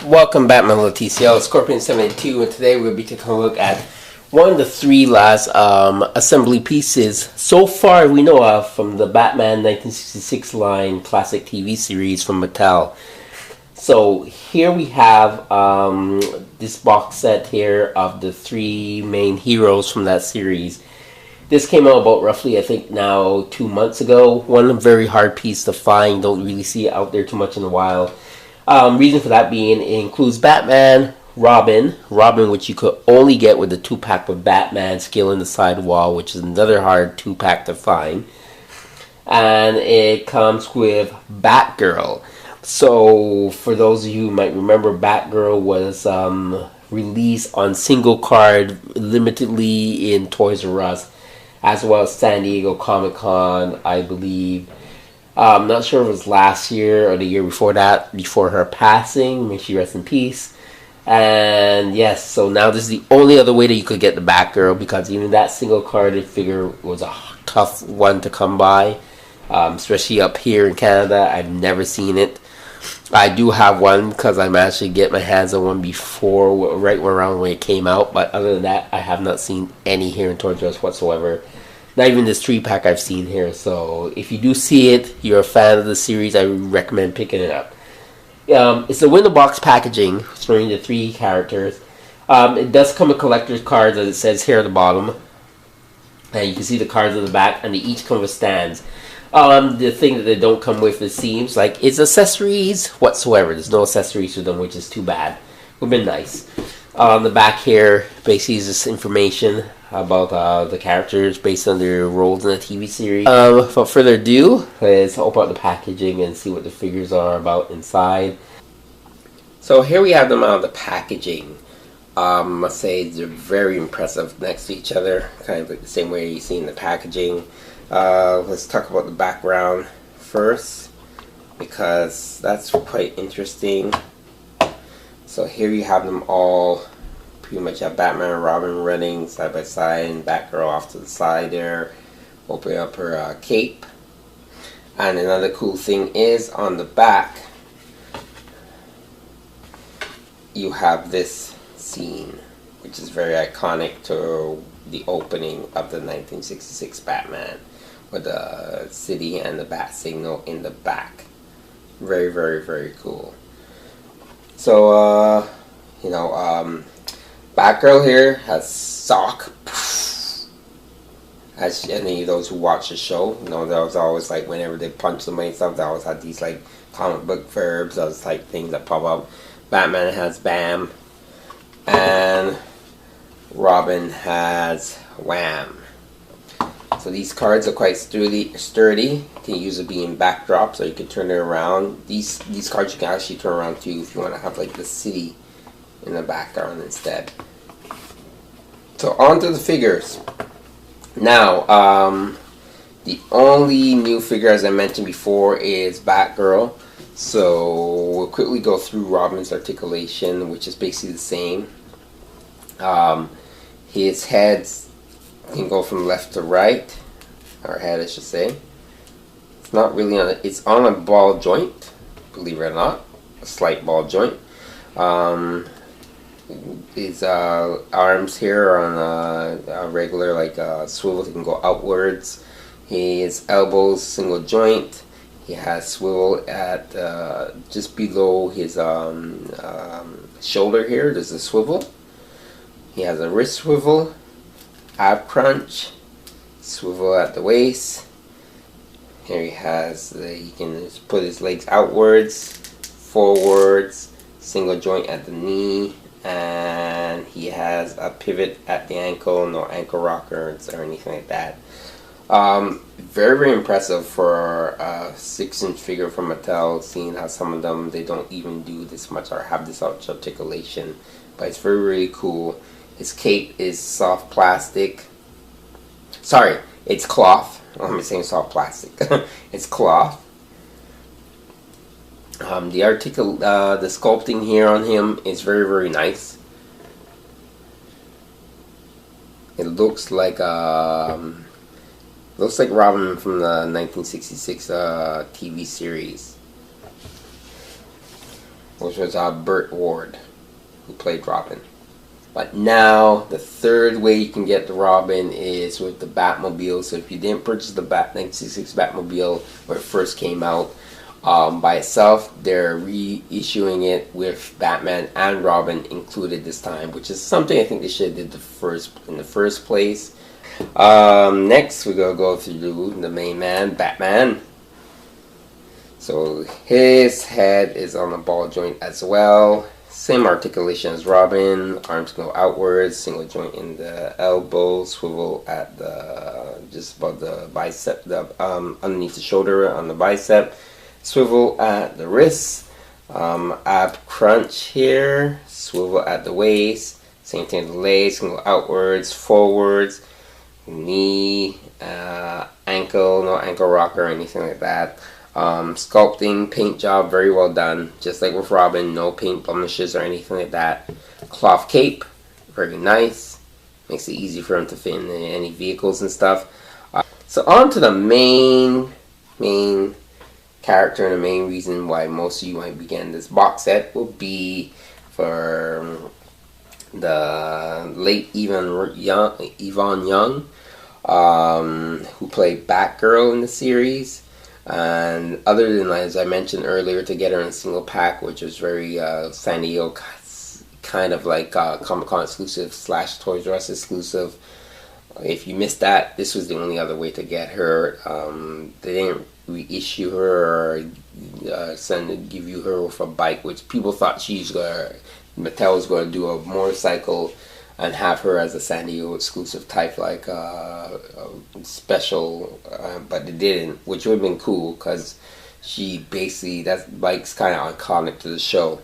Welcome back, my little TCL Scorpion 72, and today we'll be taking a look at one of the three last assembly pieces so far we know of from the Batman 1966 line classic TV series from Mattel. So here we have this box set here of the three main heroes from that series. This came out about roughly, I think, now 2 months ago. One very hard piece to find. Don't really see it out there too much in a while. Reason for that being, it includes Batman, Robin, which you could only get with the 2-pack with Batman Scaling the Sidewall, which is another hard 2-pack to find. And it comes with Batgirl. So, for those of you who might remember, Batgirl was released on single card, limitedly in Toys R Us, as well as San Diego Comic-Con, I believe. I'm not sure if it was last year or the year before that, before her passing. May she rest in peace. And yes, so now this is the only other way that you could get the Batgirl, because even that single carded figure was a tough one to come by, especially up here in Canada. I've never seen it. I do have one because I managed to get my hands on one before, right around when it came out. But other than that, I have not seen any here in Toys R Us whatsoever. Not even this 3-pack I've seen here. So if you do see it, you're a fan of the series, I recommend picking it up. It's a window box packaging showing the three characters. It does come with collector's cards, as it says here at the bottom. And you can see the cards on the back, and they each come with stands. The thing that they don't come with, it seems like, is accessories whatsoever. There's no accessories for them, which is too bad. Would have been nice. On the back here, basically, is this information about the characters based on their roles in the TV series. Without further ado, let's open up the packaging and see what the figures are about inside. So here we have them out of the packaging. I must say they're very impressive next to each other, kind of like the same way you see in the packaging. Let's talk about the background first, because that's quite interesting. So here you have them all. Pretty much have Batman and Robin running side by side, and Batgirl off to the side there, opening up her cape. And another cool thing is, on the back, you have this scene, which is very iconic to the opening of the 1966 Batman, with the city and the bat signal in the back. Very, very, very cool. So, Batgirl here has sock. As any of those who watch the show, that was always like whenever they punch somebody and stuff, they always had these like comic book verbs, those type things that pop up. Batman has Bam, and Robin has Wham. So these cards are quite sturdy. You can use it being backdrop, so you can turn it around. These cards you can actually turn around too if you want to have like the city in the background instead. So on to the figures. Now, the only new figure, as I mentioned before, is Batgirl. So we'll quickly go through Robin's articulation, which is basically the same. His heads can go from left to right, or head I should say. It's not really on it's on a ball joint, believe it or not, a slight ball joint. His arms here are on a regular swivel. He can go outwards. His elbows single joint. He has swivel at just below his shoulder here. There's a swivel. He has a wrist swivel, ab crunch, swivel at the waist. Here he has he can just put his legs outwards, forwards, single joint at the knee. And he has a pivot at the ankle, no ankle rockers or anything like that. Very, very impressive for a 6-inch figure from Mattel, seeing how some of them, they don't even do this much or have this much articulation. But it's very, really cool. His cape is soft plastic. Sorry, it's cloth. I'm saying soft plastic. It's cloth. The sculpting here on him is very, very nice. It looks like Robin from the 1966 TV series. which was Burt Ward, who played Robin. But now, the third way you can get the Robin is with the Batmobile. So if you didn't purchase the 1966 Batmobile when it first came out by itself, they're reissuing it with Batman and Robin included this time, which is something I think they should have did in the first place. Next, we're going to go through the main man, Batman. So his head is on the ball joint as well. Same articulation as Robin. Arms go outwards. Single joint in the elbow. Swivel at the just above the bicep. Underneath the shoulder on the bicep. Swivel at the wrist. Ab crunch here. Swivel at the waist. Same thing with the legs. Can go outwards, forwards. Knee, ankle. No ankle rocker or anything like that. Sculpting, paint job, very well done. Just like with Robin, no paint blemishes or anything like that. Cloth cape, very nice. Makes it easy for him to fit in any vehicles and stuff. So on to the main character and the main reason why most of you might be getting this box set will be for the late Yvonne Young, who played Batgirl in the series. And other than, as I mentioned earlier, to get her in a single pack, which was very San Diego, kind of like Comic-Con exclusive / Toys R Us exclusive. If you missed that, this was the only other way to get her. They didn't reissue her or give you her with a bike, which people thought Mattel was going to do a motorcycle and have her as a San Diego exclusive type, like special, but it didn't, which would have been cool because that bike's kind of iconic to the show.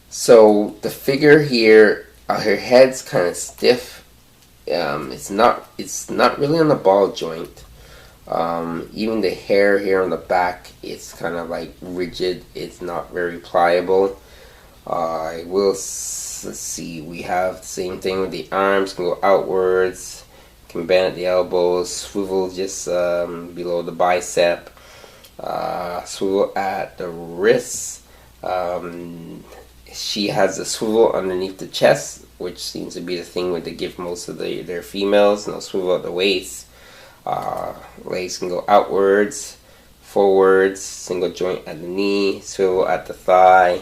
So the figure here, her head's kind of stiff. It's not really on the ball joint. Even the hair here on the back, it's kind of like rigid. It's not very pliable. Let's see, we have the same thing with the arms, can go outwards, can bend at the elbows, swivel just below the bicep, swivel at the wrists. She has a swivel underneath the chest, which seems to be the thing where they give most of their females. No swivel at the waist. Legs can go outwards, forwards, single joint at the knee, swivel at the thigh.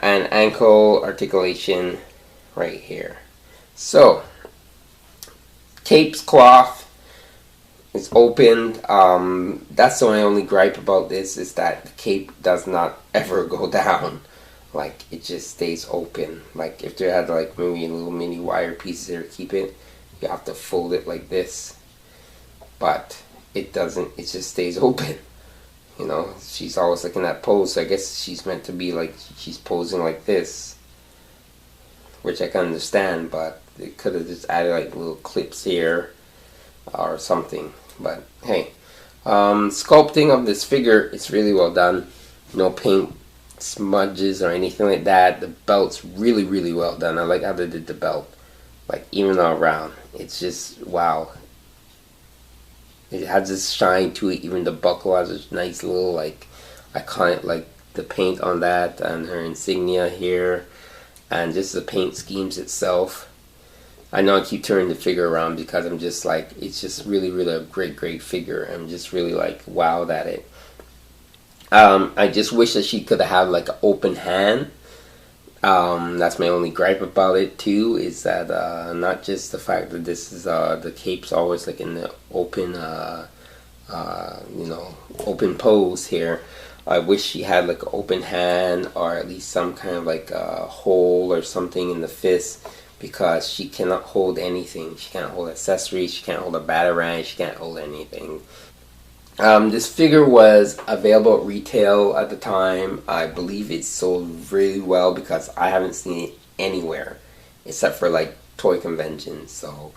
And ankle articulation right here. So, cape's cloth is opened. That's the only gripe about this, is that the cape does not ever go down. Like, it just stays open. Like, if they had like maybe a little mini wire pieces there to keep it, you have to fold it like this. But it doesn't, it just stays open. You know, she's always looking at pose, so I guess she's meant to be like, she's posing like this, which I can understand, but they could have just added like little clips here or something. But hey, sculpting of this figure is really well done. No paint smudges or anything like that. The belt's really, really well done. I like how they did the belt, like even all around. It's just wow. It has this shine to it. Even the buckle has a nice little like iconic, like the paint on that, and her insignia here, and just the paint schemes itself. I know I keep turning the figure around because I'm just like, it's just really, really a great figure. I'm just really like wowed at it. I just wish that she could have had like an open hand. That's my only gripe about it too, is that not just the fact that this is the cape's always like in the open open pose here. I wish she had like an open hand, or at least some kind of like a hole or something in the fist, because she cannot hold anything. She can't hold accessories, she can't hold a batarang, she can't hold anything. This figure was available at retail at the time. I believe it sold really well because I haven't seen it anywhere except for like toy conventions. So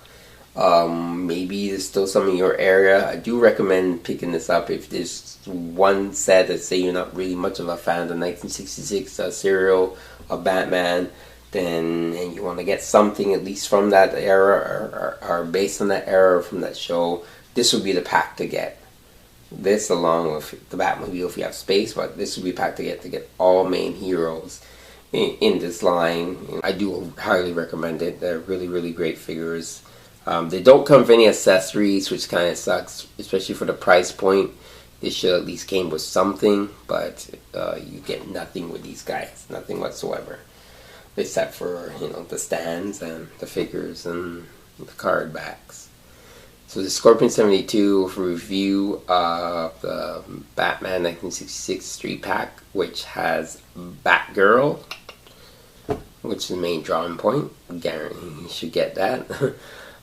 maybe there's still some in your area. I do recommend picking this up if there's one set that say you're not really much of a fan of the 1966 serial of Batman, then and you want to get something at least from that era or based on that era or from that show, this would be the pack to get. this along with the Batmobile if you have space, but this would be packed to get all main heroes in this line. I do highly recommend it. They're really, really great figures. They don't come with any accessories, which kind of sucks, especially for the price point. This should at least came with something, but you get nothing with these guys, nothing whatsoever, except for, you know, the stands and the figures and the card backs. So the Scorpion 72 review of the Batman 1966 3-pack, which has Batgirl, which is the main drawing point. Guarantee you should get that.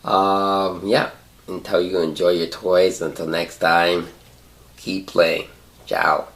Yeah, until you enjoy your toys. Until next time, keep playing. Ciao.